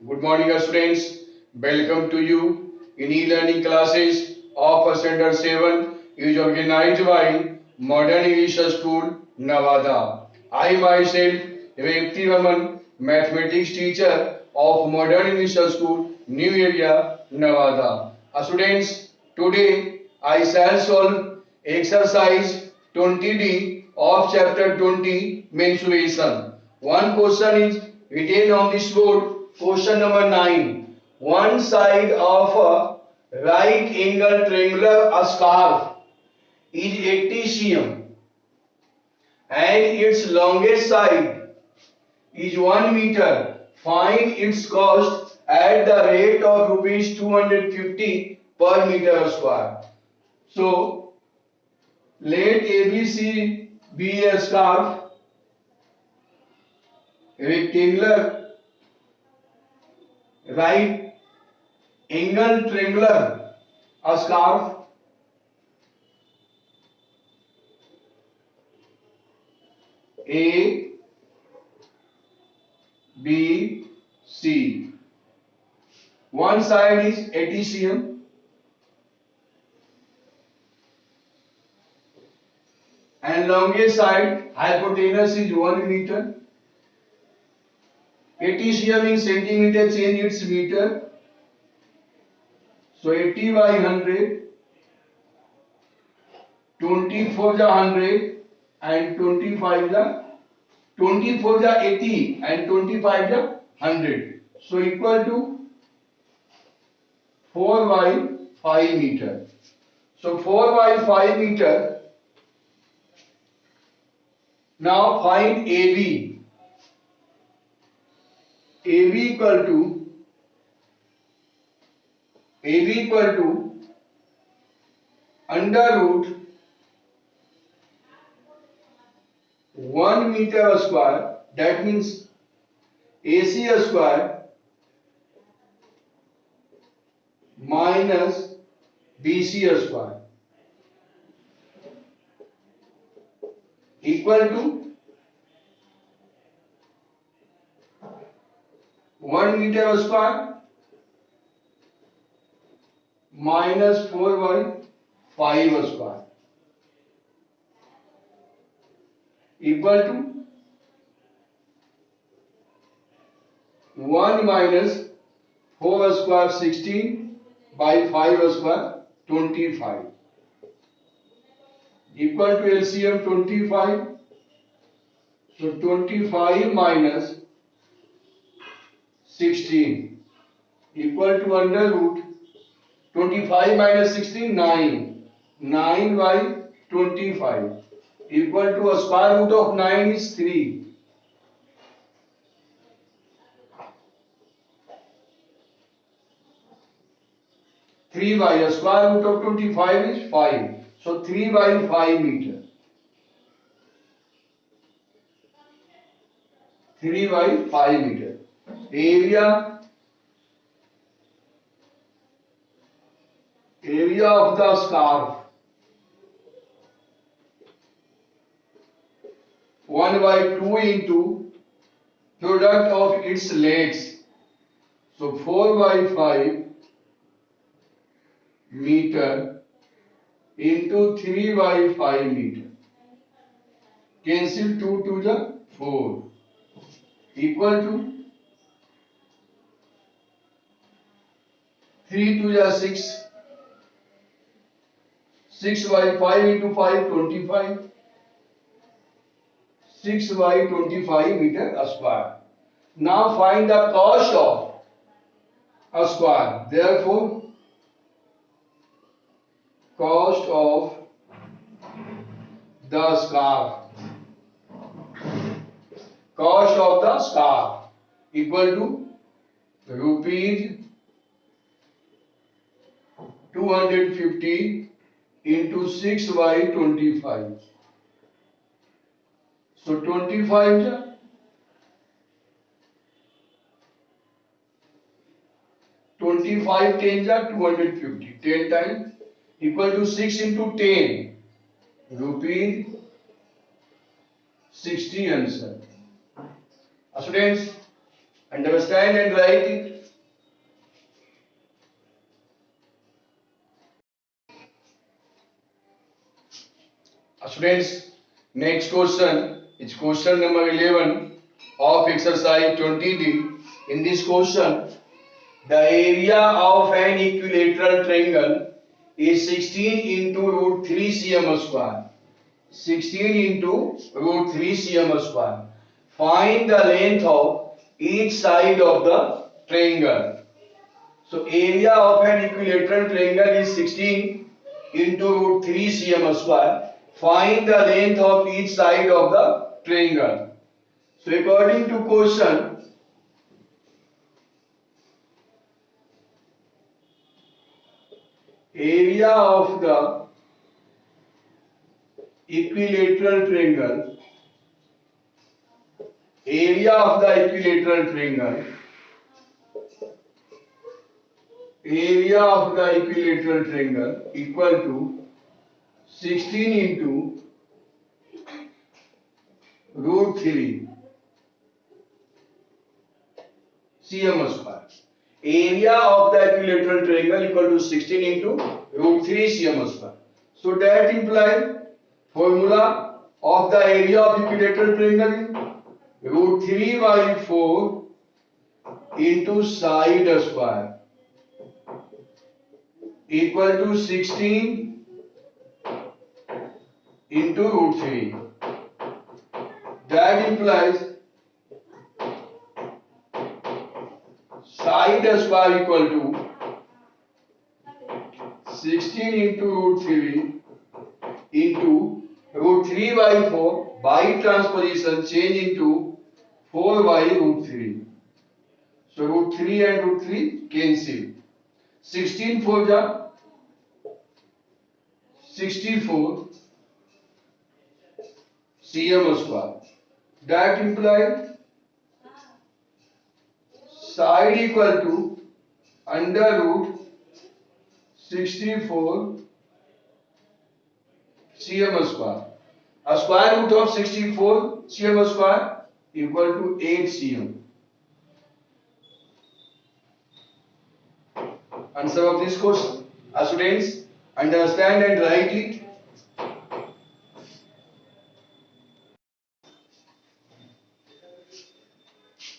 Good morning, students. Welcome to you in e-learning classes of Standard 7 is organized by Modern English School, Nevada. I myself, Repti Raman, mathematics teacher of Modern English School, New Area, Nevada. Students, today I shall solve exercise 20D of chapter 20, mensuration. One question is written on this board. Question number 9. One side of a right angle triangular scarf is 80 cm and its longest side is 1 meter. Find its cost at the rate of rupees 250 per meter square. So, let ABC be a scarf, rectangular, right angle triangular, a scarf A, B, C. One side is 80 cm and longest side hypotenuse is 1 meter. 80 cm in centimeter, change its meter. So 80 by 100, 24 the 100 and 25 the 24 the 80 and 25 the 100. So equal to 4 by 5 meter. So 4 by 5 meter. Now find AB. AB equal to under root 1 meter square, that means AC square minus BC square equal to 1 meter square minus 4 by 5 square equal to 1 minus 4 square 16 by 5 square 25 equal to LCM 25. So 25 minus 16 equal to under root 25 minus 16, 9. 9 by 25 equal to a square root of 9 is 3. 3 by a square root of 25 is 5. So 3 by 5 meter. 3 by 5 meter. Area of the scarf 1 by 2 into product of its legs. So 4 by 5 meter into 3 by 5 meter. Cancel 2 to the 4 equal to 3 to the 6. 6 by 5 into 5, 25. 6 by 25 meter square. Now find the cost of a square. Therefore, cost of the scarf. Cost of the scarf equal to rupees 250 into 6 by 25. So 25 25 10 are 250. 10 times equal to 6 into 10. Rupees 60 answer. Students, understand and write it. Students, next question is question number 11 of exercise 20D. In this question, the area of an equilateral triangle is 16 into root 3 cm square. 16 into root 3 cm square. Find the length of each side of the triangle. So area of an equilateral triangle is 16 into root 3 cm square. Find the length of each side of the triangle. So according to question, area of the equilateral triangle, area of the equilateral triangle, area of the equilateral triangle equal to 16 into root 3 cm square. Area of the equilateral triangle equal to 16 into root 3 cm square. So that implies formula of the area of equilateral triangle is root 3 by 4 into side square equal to 16 into root 3. That implies side square equal to 16 into root 3 into root 3 by 4 by transposition change into 4 by root 3. So root 3 and root 3 cancel. 16 4 ja 64 cm square. That implies side equal to under root 64 cm square. A square root of 64 cm square equal to 8 cm. Answer of this question. Students, understand and write it.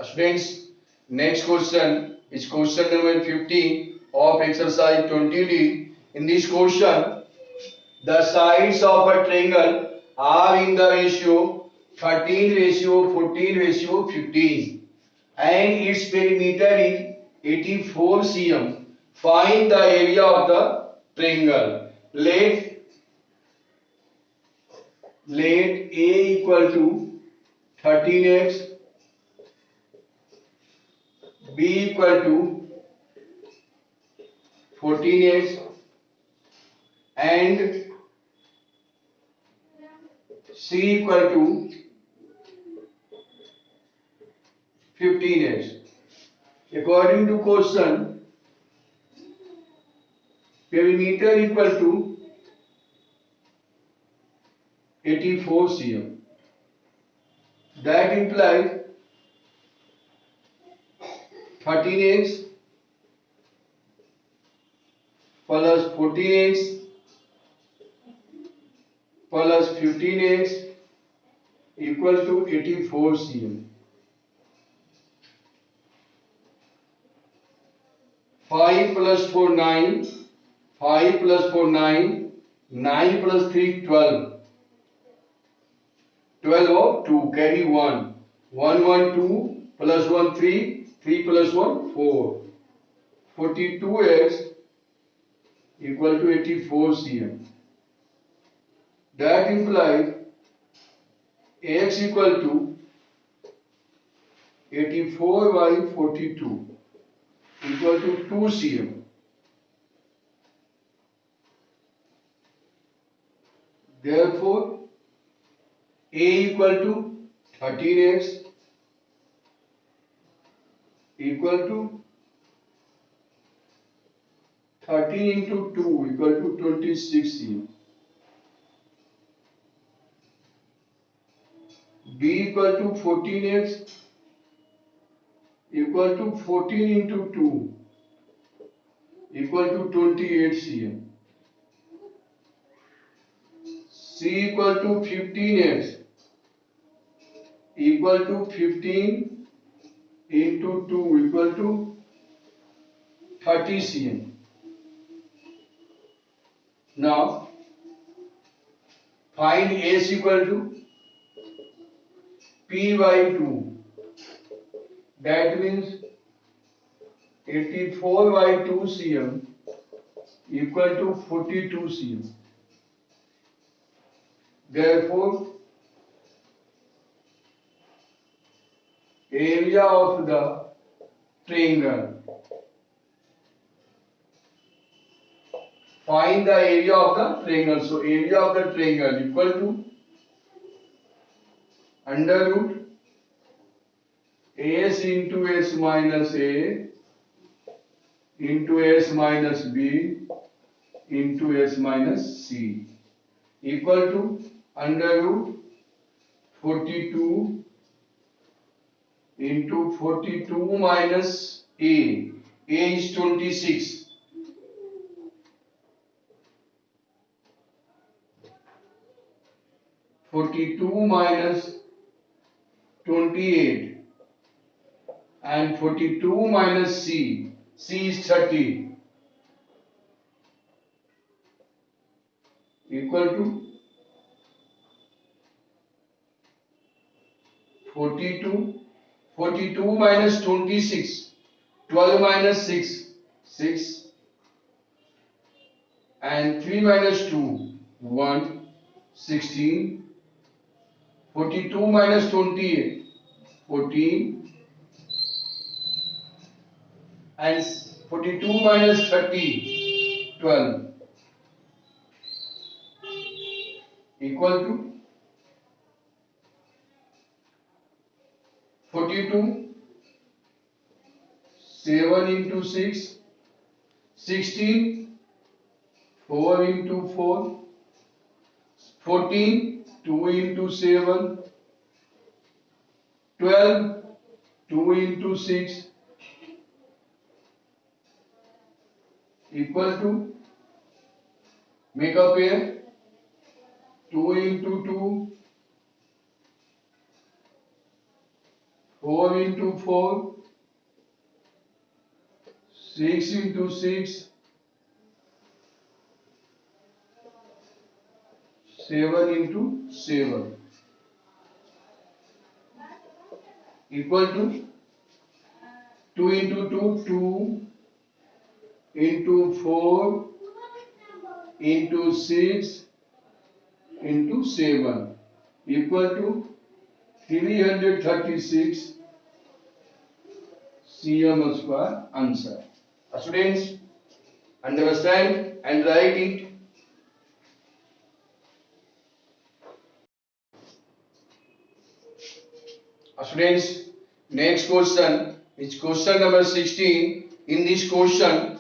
Students, next question is question number 15 of exercise 20D. In this question, the sides of a triangle are in the ratio 13 ratio 14 ratio 15 and its perimeter is 84 cm. Find the area of the triangle. Let A equal to 13x, B equal to 14x and C equal to 15x. According to question, perimeter equal to 84 cm. That implies 13x plus 14x plus 15x equal to 84 cm. 5 plus 4 9, 5 plus 4 9, 9 plus 3 12. 12 of 2 carry 1. 1 1 2 plus 1 3, 3 plus 1 4. 42x equal to 84 cm. That implies x equal to 84 by 42 equal to 2 cm. Therefore, A equal to 13x equal to 13 into 2 equal to 26 cm. B equal to 14x equal to 14 into 2 equal to 28 cm. C equal to 15x equal to 15 into 2 equal to 30 cm. Now find S equal to P by 2. That means 84 by 2 cm equal to 42 cm. Therefore, area of the triangle. Find the area of the triangle. So, area of the triangle equal to under root S into S minus A into S minus B into S minus C equal to under root 42 into 42 minus A. A is 26. -42 28 and 42 minus C. C is 30 equal to 42. 42 minus 26. 12 minus 6. 6 and 3 minus 2. 1. 16. 42 minus 28. 14 and 42 minus 30. 12 equal to 42. 7 into 6. 16. 4 into 4. 14. 2 into 7. 12. 2 into 6 equal to, make a pair, 2 into 2, 4 into 4, 6 into 6, 7 into 7 equal to 2 into 2, 2 into 4 into 6 into 7 equal to 336 cm square answer. Students, understand and write it. Students, next question is question number 16. In this question,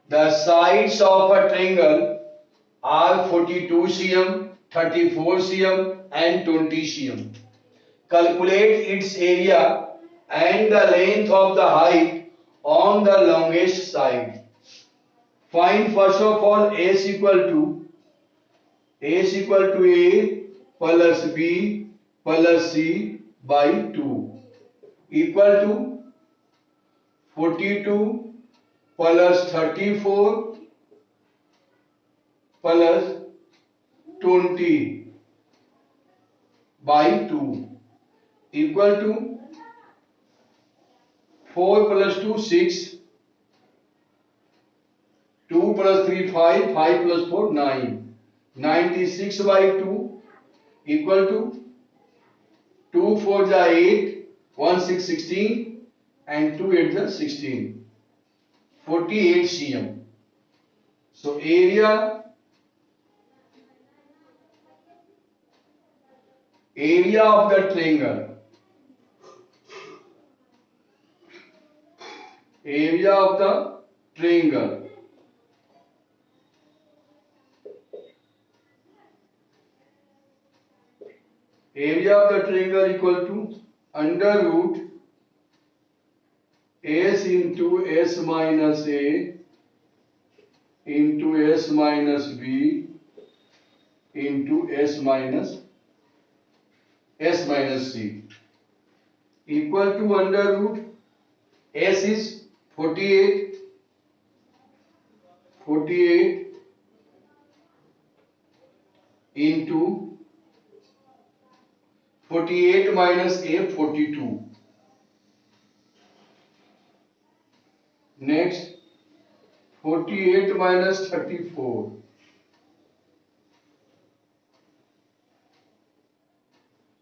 the sides of a triangle are 42 cm, 34 cm and 20 cm. Calculate its area and the length of the height on the longest side. Find first of all S equal to A plus B plus C by 2 equal to 42 plus 34 plus 20 by 2 equal to 4 plus 2 6, 2 plus 3 5, 5 plus 4 9. 96 by 2 equal to 2 4 ja 8, 1 6 16 and 2 8 ja 16. 48 cm. So area of the triangle. Area of the triangle. Area of the triangle equal to under root S into S minus A into S minus B into s minus c equal to under root s is 48 into 48 minus a 42. Next 48 minus 34.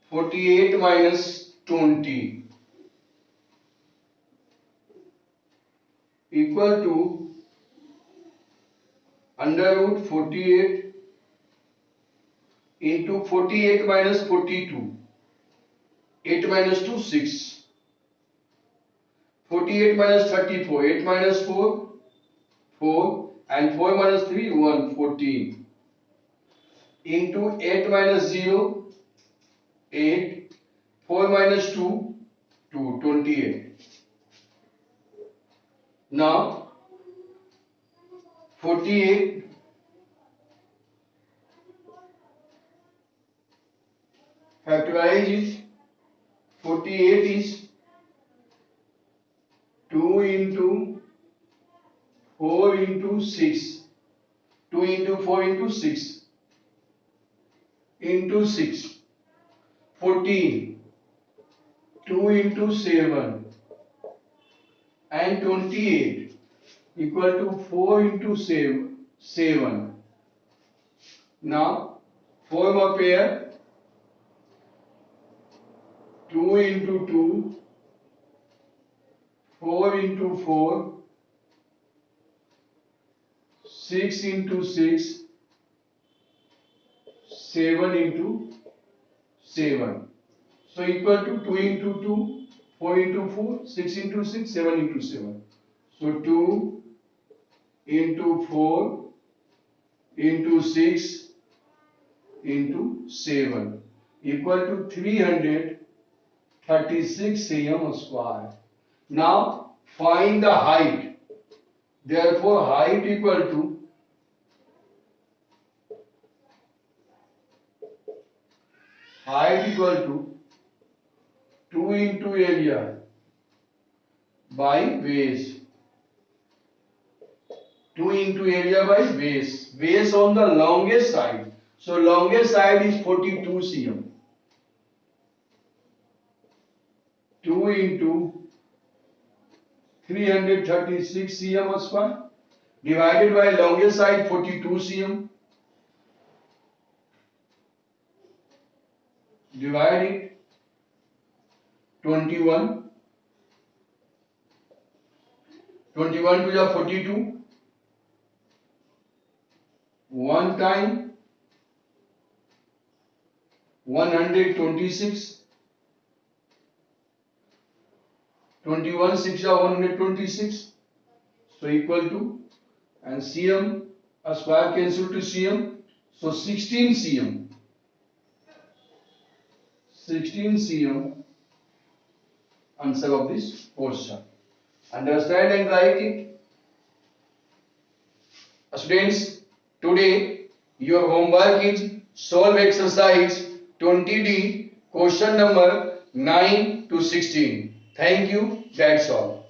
48 minus 20 equal to under root 48 into 48 minus 42. 8 minus 2 6. 48 minus 34. 8 minus 4 4 and 4 minus 3 1 14 into 8 minus 0 8 4 minus 2 2 28. Now 48 factorize it. 48 is 2 into 4 into 6. 2 into 4 into 6 into 6. 14. 2 into 7 and 28 equal to 4 into 7. Now form a pair. 2 into 2, 4 into 4, 6 into 6, 7 into 7. So equal to 2 into 2, 4 into 4, 6 into 6, 7 into 7. So 2 into 4 into 6 into 7 equal to 336 cm square. Now find the height. Therefore height equal to 2 into area by base. 2 into area by base. Base on the longest side. So longest side is 42 cm. 2 into 336 cm square divided by longest side 42 cm. Divide it 21. 21 to the 42. 1 time 126. 21 6 are 126. So equal to, and cm, a square cancel to cm. So 16 cm. 16 cm answer of this question. Understand and write it. Students, today your homework is solve exercise 20D question number 9 to 16. Thank you. That's all.